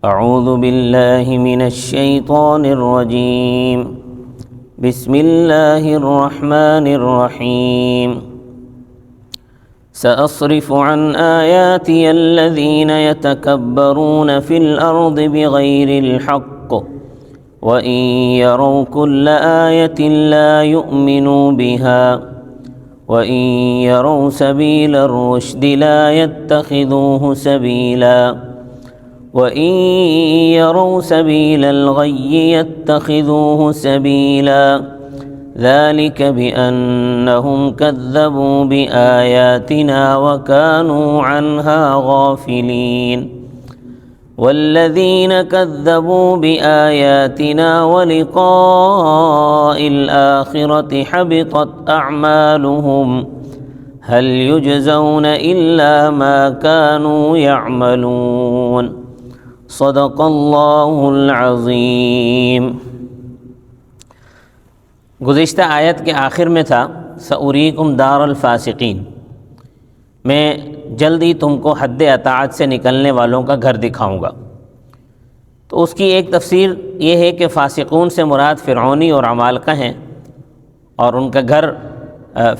اعوذ باللہ من الشیطان الرجیم بسم اللہ الرحمن الرحیم سأصرف عن آیاتی الذین یتکبرون فی الارض بغیر الحق وإن يروا كل آیة لا يؤمنوا بها وإن يروا سبیل الرشد لا يتخذوه سبیلا وَإِن يَرَوْا سَبِيلَ الْغَيِّ يَتَّخِذُوهُ سَبِيلًا ذَلِكَ بِأَنَّهُمْ كَذَّبُوا بِآيَاتِنَا وَكَانُوا عَنْهَا غَافِلِينَ وَالَّذِينَ كَذَّبُوا بِآيَاتِنَا وَلِقَاءِ الْآخِرَةِ حَبِطَتْ أَعْمَالُهُمْ هَلْ يُجْزَوْنَ إِلَّا مَا كَانُوا يَعْمَلُونَ صدق اللہ العظیم۔ گزشتہ آیت کے آخر میں تھا سأریکم دار الفاسقین، میں جلدی تم کو حد اطاعت سے نکلنے والوں کا گھر دکھاؤں گا۔ تو اس کی ایک تفسیر یہ ہے کہ فاسقون سے مراد فرعونی اور عمالقہ ہیں، اور ان کا گھر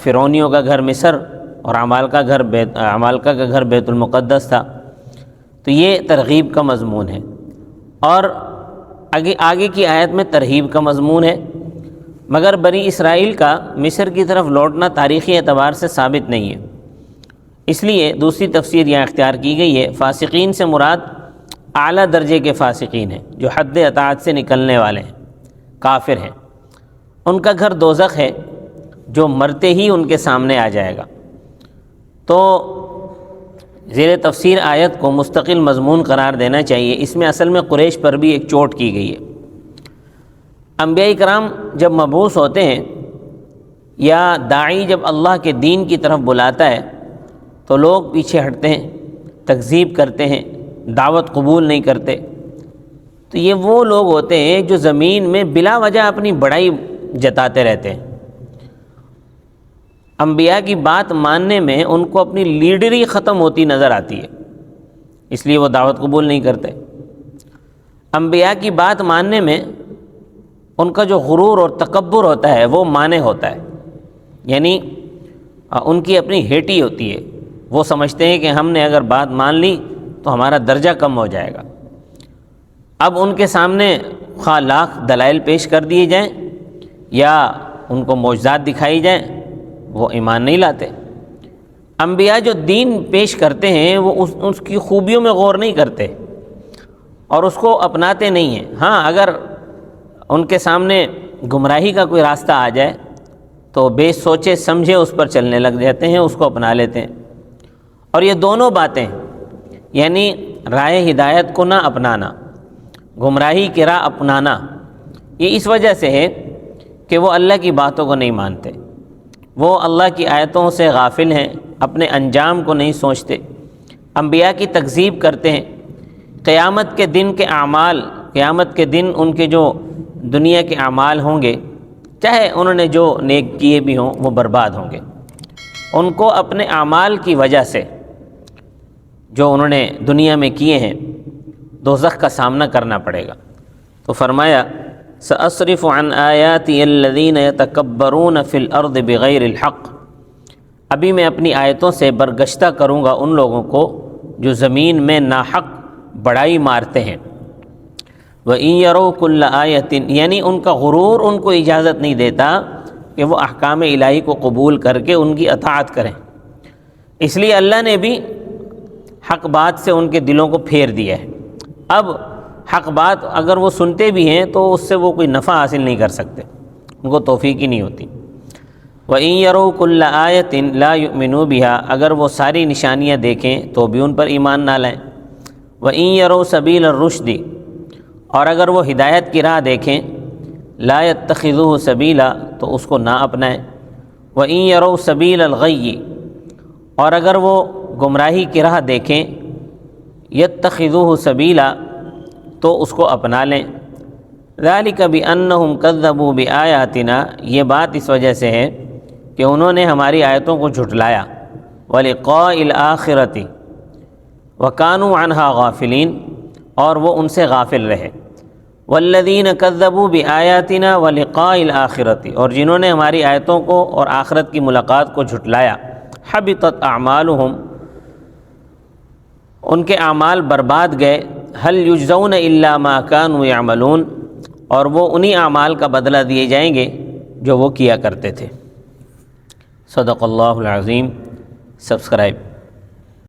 فرعونیوں کا گھر مصر اور عمالقہ کا گھر بیت المقدس تھا۔ تو یہ ترغیب کا مضمون ہے، اور آگے کی آیت میں ترہیب کا مضمون ہے، مگر بنی اسرائیل کا مصر کی طرف لوٹنا تاریخی اعتبار سے ثابت نہیں ہے، اس لیے دوسری تفسیر یہاں اختیار کی گئی ہے۔ فاسقین سے مراد اعلیٰ درجے کے فاسقین ہیں، جو حد اطاعت سے نکلنے والے ہیں، کافر ہیں۔ ان کا گھر دوزخ ہے، جو مرتے ہی ان کے سامنے آ جائے گا۔ تو زیر تفسیر آیت کو مستقل مضمون قرار دینا چاہیے۔ اس میں اصل میں قریش پر بھی ایک چوٹ کی گئی ہے۔ انبیاء کرام جب مبعوث ہوتے ہیں یا داعی جب اللہ کے دین کی طرف بلاتا ہے تو لوگ پیچھے ہٹتے ہیں، تکذیب کرتے ہیں، دعوت قبول نہیں کرتے۔ تو یہ وہ لوگ ہوتے ہیں جو زمین میں بلا وجہ اپنی بڑائی جتاتے رہتے ہیں۔ انبیاء کی بات ماننے میں ان کو اپنی لیڈری ختم ہوتی نظر آتی ہے، اس لیے وہ دعوت قبول نہیں کرتے۔ انبیاء کی بات ماننے میں ان کا جو غرور اور تکبر ہوتا ہے وہ مانے ہوتا ہے، یعنی ان کی اپنی ہیٹی ہوتی ہے۔ وہ سمجھتے ہیں کہ ہم نے اگر بات مان لی تو ہمارا درجہ کم ہو جائے گا۔ اب ان کے سامنے خواہ لاکھ دلائل پیش کر دیے جائیں یا ان کو معجزات دکھائی جائیں، وہ ایمان نہیں لاتے۔ انبیاء جو دین پیش کرتے ہیں وہ اس کی خوبیوں میں غور نہیں کرتے اور اس کو اپناتے نہیں ہیں۔ ہاں، اگر ان کے سامنے گمراہی کا کوئی راستہ آ جائے تو بے سوچے سمجھے اس پر چلنے لگ جاتے ہیں، اس کو اپنا لیتے ہیں۔ اور یہ دونوں باتیں، یعنی راہ ہدایت کو نہ اپنانا، گمراہی کی راہ اپنانا، یہ اس وجہ سے ہے کہ وہ اللہ کی باتوں کو نہیں مانتے، وہ اللہ کی آیتوں سے غافل ہیں، اپنے انجام کو نہیں سوچتے، انبیاء کی تکذیب کرتے ہیں۔ قیامت کے دن کے اعمال، قیامت کے دن ان کے جو دنیا کے اعمال ہوں گے، چاہے انہوں نے جو نیک کیے بھی ہوں، وہ برباد ہوں گے۔ ان کو اپنے اعمال کی وجہ سے جو انہوں نے دنیا میں کیے ہیں دوزخ کا سامنا کرنا پڑے گا۔ تو فرمایا سأصرف عن آیاتی الذین یتکبرون فی الارض بغیر الحق، ابھی میں اپنی آیتوں سے برگشتہ کروں گا ان لوگوں کو جو زمین میں ناحق بڑائی مارتے ہیں۔ وَإِن يَرَوْا كُلَّ آیَةٍ، یعنی ان کا غرور ان کو اجازت نہیں دیتا کہ وہ احکام الہی کو قبول کر کے ان کی اطاعت کریں، اس لیے اللہ نے بھی حق بات سے ان کے دلوں کو پھیر دیا ہے۔ اب حق بات اگر وہ سنتے بھی ہیں تو اس سے وہ کوئی نفع حاصل نہیں کر سکتے، ان کو توفیق ہی نہیں ہوتی۔ وَإِن يَرَوْا كُلَّ آیَةٍ لَا يُؤْمِنُوا بِهَا، اگر وہ ساری نشانیاں دیکھیں تو بھی ان پر ایمان نہ لائیں۔ وَإِن يَرَوْا سَبِيلَ الرُّشْدِ، اور اگر وہ ہدایت کی راہ دیکھیں، لَا يَتَّخِذُوهُ سَبِيلًا، تو اس کو نہ اپنائیں۔ وَإِن يَرَوْا سَبِيلَ الْغَيِّ، اور اگر وہ گمراہی کی راہ دیکھیں، يَتَّخِذُوهُ سَبِيلًا، تو اس کو اپنا لیں۔ ذَلِكَ بِأَنَّهُمْ كَذَّبُوا بِآيَاتِنَا، یہ بات اس وجہ سے ہے کہ انہوں نے ہماری آیتوں کو جھٹلایا۔ وَلِقَاءِ الْآخِرَةِ وَكَانُوا عَنْهَا غَافِلِينَ، اور وہ ان سے غافل رہے۔ والذین کذبوا بآیاتنا ولقاء الآخرۃ، اور جنہوں نے ہماری آیتوں کو اور آخرت کی ملاقات کو جھٹلایا، حبطت اعمالہم، ان کے اعمال برباد گئے، هل یجزون الا ما كانوا یعملون، اور وہ انہی اعمال کا بدلہ دیے جائیں گے جو وہ کیا کرتے تھے۔ صدق اللہ العظیم۔ سبسکرائب